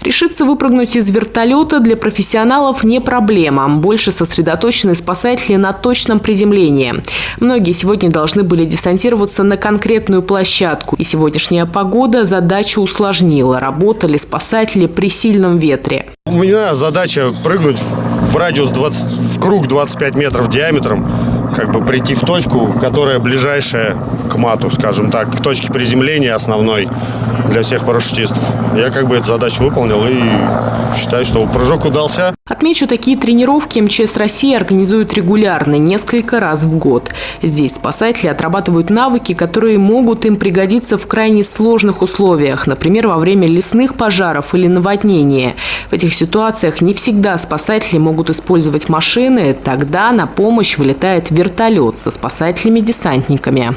Решиться выпрыгнуть из вертолета для профессионалов не проблема. Больше сосредоточены спасатели на точном приземлении. Многие сегодня должны были десантироваться на конкретную площадку. И сегодняшняя погода задачу усложнила. Работали спасатели при сильном ветре. У меня задача прыгнуть в радиус в круг 25 метров диаметром, прийти в точку, которая ближайшая к мату, скажем так, к точке приземления основной для всех парашютистов. Я эту задачу выполнил и считаю, что прыжок удался. Отмечу, такие тренировки МЧС России организуют регулярно, несколько раз в год. Здесь спасатели отрабатывают навыки, которые могут им пригодиться в крайне сложных условиях, например, во время лесных пожаров или наводнения. В этих ситуациях не всегда спасатели могут использовать машины, тогда на помощь вылетает вертолет со спасателями-десантниками.